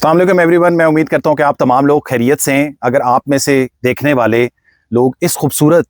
अस्सलाम वालेकुम एवरीवन, मैं उम्मीद करता हूँ कि आप तमाम लोग खैरियत से हैं। अगर आप में से देखने वाले लोग इस खूबसूरत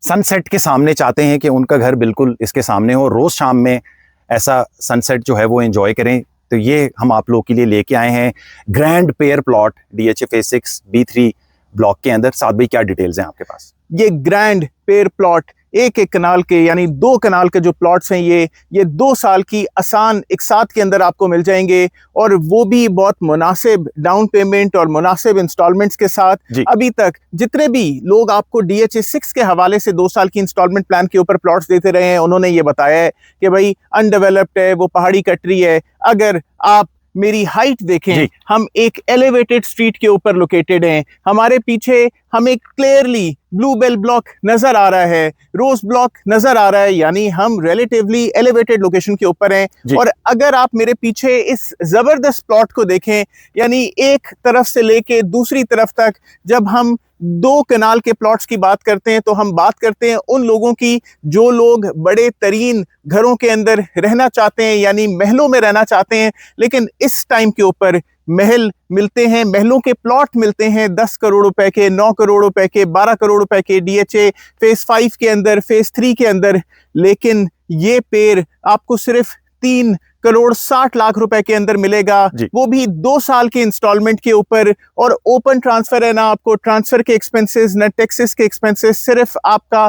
सनसेट के सामने चाहते हैं कि उनका घर बिल्कुल इसके सामने हो, रोज़ शाम में ऐसा सनसेट जो है वो एंजॉय करें, तो ये हम आप लोग के लिए लेके आए हैं grand pair plot DHA phase 6 B3 block के अंदर। साथ भाई क्या डिटेल्स हैं आपके पास? ये ग्रैंड पेयर प्लॉट एक कनाल के यानी 2 कनाल के जो प्लॉट्स हैं ये 2 साल की आसान एक साथ के अंदर आपको मिल जाएंगे, और वो भी बहुत मुनासिब डाउन पेमेंट और मुनासिब इंस्टॉलमेंट्स के साथ। अभी तक जितने भी लोग आपको DHA 6 के हवाले से 2 साल की इंस्टॉलमेंट प्लान के ऊपर प्लॉट्स देते रहे हैं, उन्होंने ये बताया है कि भाई अनडेवलप्ड है, वो पहाड़ी कटरी है। अगर आप मेरी हाइट देखें, हम एक एलिवेटेड स्ट्रीट के ऊपर लोकेटेड हैं। हमारे पीछे हमें क्लियरली ब्लू बेल ब्लॉक नजर आ रहा है, रोज ब्लॉक नजर आ रहा है, यानी हम रिलेटिवली एलिवेटेड लोकेशन के ऊपर हैं। और अगर आप मेरे पीछे इस जबरदस्त प्लॉट को देखें, यानी एक तरफ से लेके दूसरी तरफ तक, जब हम 2 कनाल के प्लॉट्स की बात करते हैं तो हम बात करते हैं उन लोगों की जो लोग बड़े तरीन घरों के अंदर रहना चाहते हैं, यानी महलों में रहना चाहते हैं। लेकिन इस टाइम के ऊपर महल मिलते हैं, महलों के प्लॉट मिलते हैं 10 करोड़ रुपए के, 9 करोड़ रुपए के, 12 करोड़ रुपए के DHA फेज 5 के अंदर, फेज 3 के अंदर। लेकिन ये पेड़ आपको सिर्फ 3 करोड़ 60 लाख रुपए के अंदर मिलेगा, वो भी 2 साल के इंस्टॉलमेंट के ऊपर। और ओपन ट्रांसफर है ना, आपको ट्रांसफर के एक्सपेंसेस न टैक्सेस के एक्सपेंसेस, सिर्फ आपका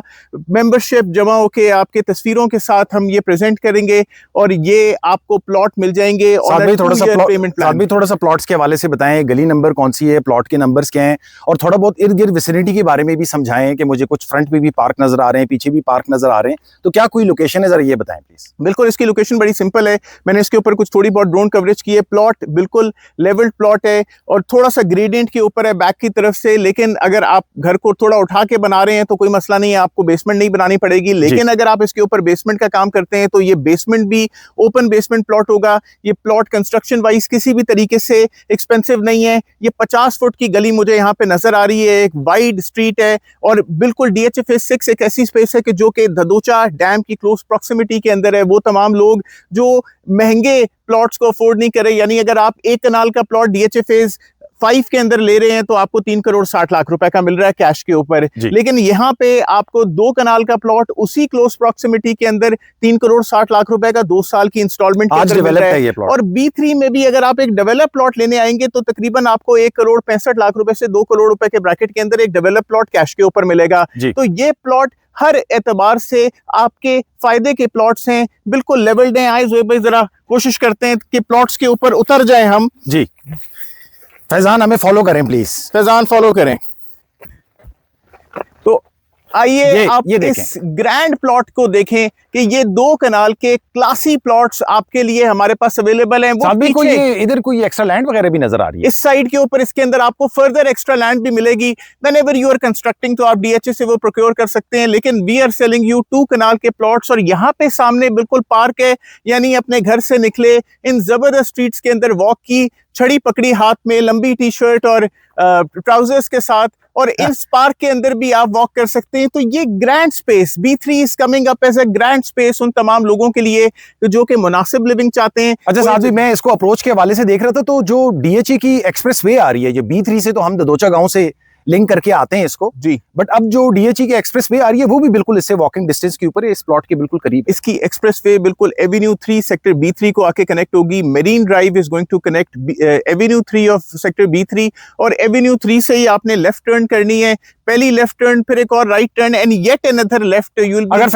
मेंबरशिप जमा होके आपके तस्वीरों के साथ हम ये प्रेजेंट करेंगे और ये आपको प्लॉट मिल जाएंगे। और थोड़ा सा प्लॉट्स के हवाले से बताएं, गली नंबर कौन सी है, प्लॉट के नंबर्स क्या हैं, और थोड़ा बहुत इर्द गिर्द विसिनिटी के बारे में भी समझाएं कि मुझे कुछ फ्रंट पे भी पार्क नजर आ रहे हैं, पीछे भी पार्क नजर आ रहे हैं, तो क्या कोई लोकेशन है, जरा ये बताएं प्लीज। बिल्कुल, इसकी लोकेशन बड़ी सिंपल है, मैंने इसके ऊपर कुछ थोड़ी बहुत ड्रोन कवरेज की है। प्लॉट बिल्कुल लेवल्ड प्लॉट है और थोड़ा सा ग्रेडियंट के ऊपर है बैक की तरफ से। लेकिन अगर आप घर को थोड़ा उठा के बना रहे हैं तो कोई मसला नहीं है, आपको बेसमेंट नहीं बनानी पड़ेगी। लेकिन अगर आप इसके ऊपर बेसमेंट का काम करते हैं तो ये बेसमेंट भी ओपन बेसमेंट प्लॉट होगा। ये प्लॉट कंस्ट्रक्शन वाइज किसी भी तरीके से एक्सपेंसिव नहीं है। ये 50 फुट की गली मुझे यहाँ पे नजर आ रही है, एक वाइड स्ट्रीट है, और बिल्कुल DHA फेज 6 एक ऐसी स्पेस है कि जो कि धदोचा डैम की क्लोज प्रॉक्सिमिटी के अंदर है। वो तमाम लोग जो महंगे प्लॉट्स को अफोर्ड नहीं करे, यानी अगर आप 1 कनाल का प्लॉट DHA फेज 5 के अंदर ले रहे हैं तो आपको 3 करोड़ 60 लाख रुपए का मिल रहा है कैश के ऊपर। लेकिन यहाँ पे आपको 2 कनाल का प्लॉट उसी क्लोज प्रॉक्सिमिटी के अंदर 3 करोड़ 60 लाख रुपए का 2 साल की इंस्टॉलमेंट के अंदर मिल रहा है। और B3 में भी अगर आप एक डेवलप प्लॉट लेने आएंगे तो तकरीबन आपको 1 करोड़ 65 लाख रुपए से 2 करोड़ रुपए के ब्रैकेट के अंदर एक डेवलप प्लॉट कैश के ऊपर मिलेगा। तो ये प्लॉट हर एतबार से आपके फायदे के प्लॉट्स हैं, बिल्कुल लेवल्ड हैं। आए जोए भाई जरा कोशिश करते हैं कि प्लॉट्स के ऊपर उतर जाए हम। जी फैजान, हमें फॉलो करें प्लीज। फैजान फॉलो करें। तो आइए आप इस ग्रैंड प्लॉट को देखें कि ये 2 कनाल के क्लासी प्लॉट्स आपके लिए हमारे पास अवेलेबल हैं। वो पीछे कोई इधर कोई एक्स्ट्रा लैंड वगैरह भी नजर आ रही है इस साइड के ऊपर, इसके अंदर आपको फर्दर एक्स्ट्रा लैंड भी मिलेगी। व्हेनेवर यू आर कंस्ट्रक्टिंग तो आप DHA से वो प्रोक्योर कर सकते हैं। लेकिन वी आर सेलिंग यू 2 कनाल के प्लॉट्स, और यहाँ पे सामने बिल्कुल पार्क है, यानी अपने घर से निकले इन जबरदस्त स्ट्रीट्स के अंदर वॉक की, छड़ी पकड़ी हाथ में, लंबी टी-शर्ट और ट्राउजर्स के साथ, और इस पार्क के अंदर भी आप वॉक कर सकते हैं। तो ये grand space B3 is coming up as a grand space उन तमाम लोगों के लिए जो कि मुनासिब लिविंग चाहते हैं। अच्छा साहब जी, मैं इसको अप्रोच के हवाले से देख रहा था, तो जो DHA की एक्सप्रेस वे आ रही है, ये B3 से तो हम ददोचा गांव से लिंक करके आते हैं इसको जी, बट अब जो DHA की एक्सप्रेस वे आ रही है वो भी बिल्कुल इससे वॉकिंग डिस्टेंस के ऊपर है, इस प्लॉट के बिल्कुल करीब। इसकी एक्सप्रेस वे बिल्कुल एवेन्यू 3 सेक्टर B3 को आके कनेक्ट होगी। Marine drive is going to connect avenue 3 of sector B3, और एवेन्यू 3 से ही आपने लेफ्ट टर्न करनी है, पहली लेफ्ट टर्न, फिर एक और right turn, and yet another left. अगर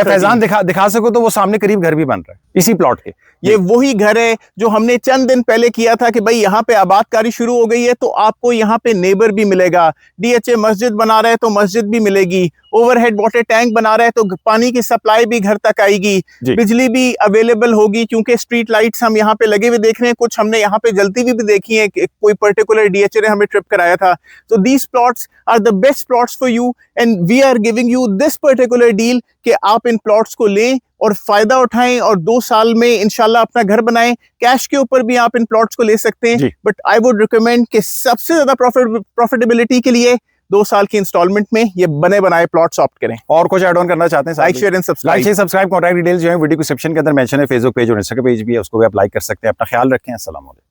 फैजान दिखा सको तो वो सामने करीब घर भी बन रहा है इसी प्लॉट के। ये वही घर है जो हमने चंद दिन पहले किया था कि भाई यहाँ पे आबादकारी शुरू हो गई है, तो आपको यहाँ पे नेबर भी मिलेगा। DHA मस्जिद बना रहा है तो मस्जिद भी मिलेगी, ओवरहेड वाटर टैंक बना रहा है तो पानी की सप्लाई भी घर तक आएगी, बिजली भी अवेलेबल होगी, क्योंकि स्ट्रीट लाइट्स हम यहाँ पे लगे हुए देख रहे हैं, कुछ हमने यहाँ पे जलती हुई भी देखी है, कोई पर्टिकुलर DHA ने हमें ट्रिप कराया था। तो these plots are the best plots for you, and we are giving you this particular deal कि आप इन प्लॉट्स को लें और फायदा उठाएं और 2 साल में इंशाल्लाह अपना घर बनाएं। कैश के ऊपर भी आप इन प्लॉट्स को ले सकते हैं, बट आई वुड रिकमेंड कि सबसे ज्यादा प्रॉफिटेबिलिटी के लिए 2 साल की इंस्टॉलमेंट में ये बने बनाए प्लॉट्स ऑप्ट करें। और कुछ ऐड ऑन करना चाहते हैं? Like share and subscribe. Contact details जो है वीडियो डिस्क्रिप्शन के अंदर मेंशन है, फेसबुक पेज और इंस्टाग्राम पेज भी है, उसको भी आप लाइक कर सकते हैं। अपना ख्याल रखें। अस्सलाम वालेकुम।